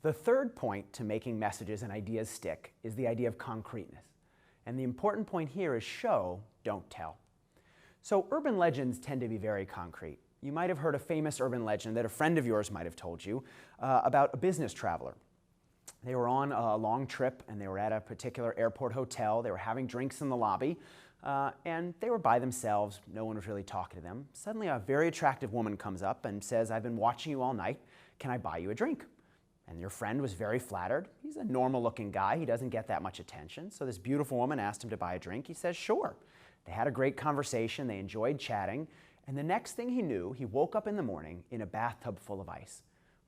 The third point to making messages and ideas stick is the idea of concreteness. And the important point here is show, don't tell. So urban legends tend to be very concrete. You might have heard a famous urban legend that a friend of yours might have told you about a business traveler. They were on a long trip and they were at a particular airport hotel. They were having drinks in the lobby and they were by themselves. No one was really talking to them. Suddenly a very attractive woman comes up and says, "I've been watching you all night. Can I buy you a drink?" And your friend was very flattered. He's a normal looking guy. He doesn't get that much attention. So this beautiful woman asked him to buy a drink. He says, "Sure." They had a great conversation. They enjoyed chatting. And the next thing he knew, he woke up in the morning in a bathtub full of ice.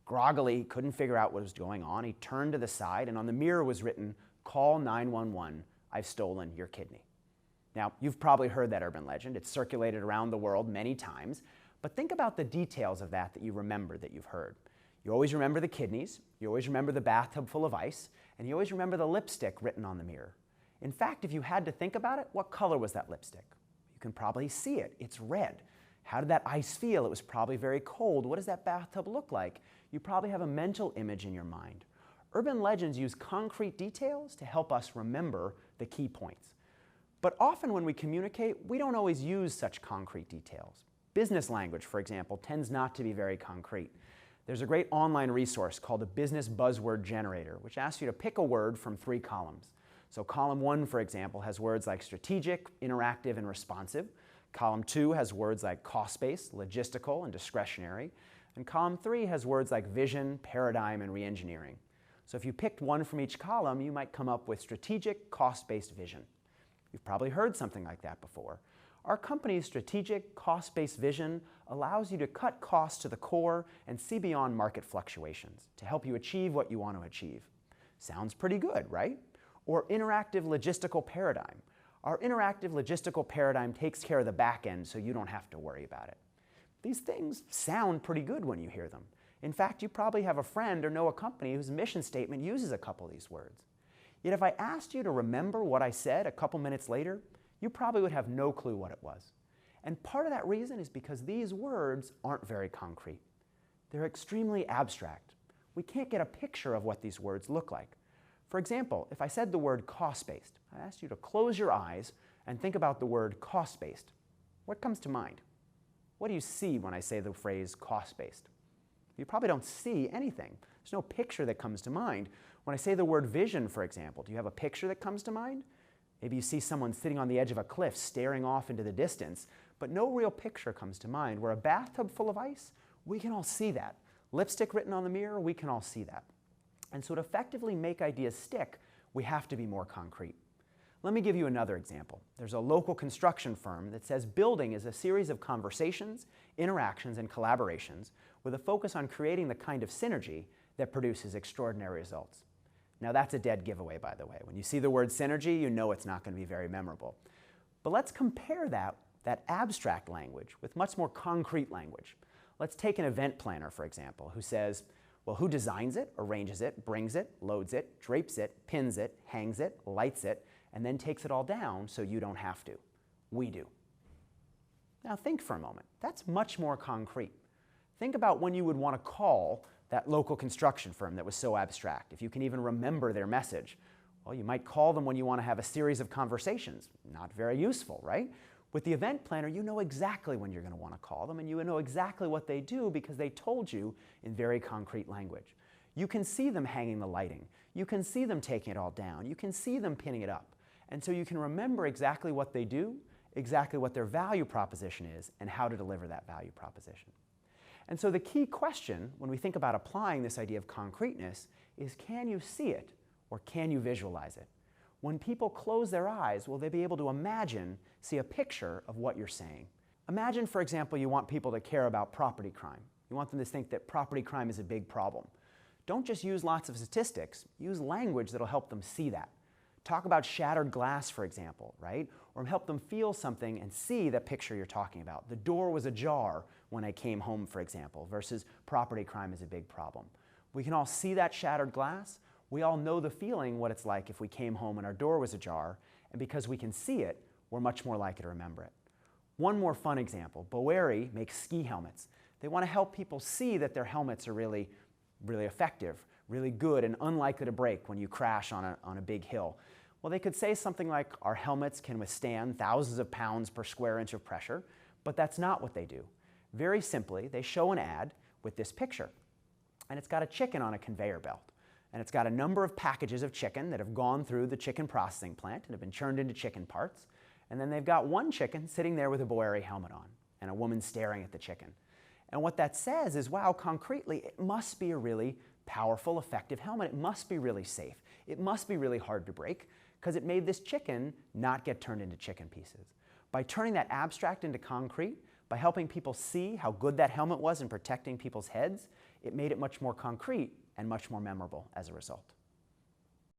Groggily, he couldn't figure out what was going on. He turned to the side and on the mirror was written, "Call 911, I've stolen your kidney." Now, you've probably heard that urban legend. It's circulated around the world many times. But think about the details of that you remember that you've heard. You always remember the kidneys, you always remember the bathtub full of ice, and you always remember the lipstick written on the mirror. In fact, if you had to think about it, what color was that lipstick? You can probably see it. It's red. How did that ice feel? It was probably very cold. What does that bathtub look like? You probably have a mental image in your mind. Urban legends use concrete details to help us remember the key points. But often when we communicate, we don't always use such concrete details. Business language, for example, tends not to be very concrete. There's a great online resource called the Business Buzzword Generator, which asks you to pick a word from 3 columns. So column 1, for example, has words like strategic, interactive, and responsive. Column 2 has words like cost-based, logistical, and discretionary. And column 3 has words like vision, paradigm, and reengineering. So if you picked one from each column, you might come up with strategic, cost-based vision. You've probably heard something like that before. Our company's strategic, cost-based vision allows you to cut costs to the core and see beyond market fluctuations to help you achieve what you want to achieve. Sounds pretty good, right? Or interactive logistical paradigm. Our interactive logistical paradigm takes care of the back end so you don't have to worry about it. These things sound pretty good when you hear them. In fact, you probably have a friend or know a company whose mission statement uses a couple of these words. Yet if I asked you to remember what I said a couple minutes later, you probably would have no clue what it was. And part of that reason is because these words aren't very concrete. They're extremely abstract. We can't get a picture of what these words look like. For example, if I said the word cost-based, I asked you to close your eyes and think about the word cost-based. What comes to mind? What do you see when I say the phrase cost-based? You probably don't see anything. There's no picture that comes to mind. When I say the word vision, for example, do you have a picture that comes to mind? Maybe you see someone sitting on the edge of a cliff staring off into the distance, but no real picture comes to mind. Where a bathtub full of ice, we can all see that. Lipstick written on the mirror, we can all see that. And so to effectively make ideas stick, we have to be more concrete. Let me give you another example. There's a local construction firm that says building is a series of conversations, interactions, and collaborations with a focus on creating the kind of synergy that produces extraordinary results. Now that's a dead giveaway, by the way. When you see the word synergy, you know it's not going to be very memorable. But let's compare that abstract language with much more concrete language. Let's take an event planner, for example, who says, well, who designs it, arranges it, brings it, loads it, drapes it, pins it, hangs it, lights it, and then takes it all down so you don't have to? We do. Now think for a moment. That's much more concrete. Think about when you would want to call that local construction firm that was so abstract, if you can even remember their message. Well, you might call them when you want to have a series of conversations. Not very useful, right? With the event planner, you know exactly when you're going to want to call them, and you know exactly what they do because they told you in very concrete language. You can see them hanging the lighting. You can see them taking it all down. You can see them pinning it up. And so you can remember exactly what they do, exactly what their value proposition is, and how to deliver that value proposition. And so the key question when we think about applying this idea of concreteness is, can you see it or can you visualize it? When people close their eyes, will they be able to imagine, see a picture of what you're saying? Imagine, for example, you want people to care about property crime. You want them to think that property crime is a big problem. Don't just use lots of statistics. Use language that'll help them see that. Talk about shattered glass, for example, right? Or help them feel something and see the picture you're talking about. The door was ajar when I came home, for example, versus property crime is a big problem. We can all see that shattered glass. We all know the feeling, what it's like if we came home and our door was ajar, and because we can see it, we're much more likely to remember it. One more fun example. Boeri makes ski helmets. They want to help people see that their helmets are really effective really good and unlikely to break when you crash on a big hill? Well, they could say something like, our helmets can withstand thousands of pounds per square inch of pressure, but that's not what they do. Very simply, they show an ad with this picture, and it's got a chicken on a conveyor belt, and it's got a number of packages of chicken that have gone through the chicken processing plant and have been churned into chicken parts, and then they've got one chicken sitting there with a Boeri helmet on, and a woman staring at the chicken. And what that says is, wow, concretely, it must be a really powerful, effective helmet. It must be really safe. It must be really hard to break, because it made this chicken not get turned into chicken pieces. By turning that abstract into concrete, by helping people see how good that helmet was in protecting people's heads, it made it much more concrete and much more memorable as a result.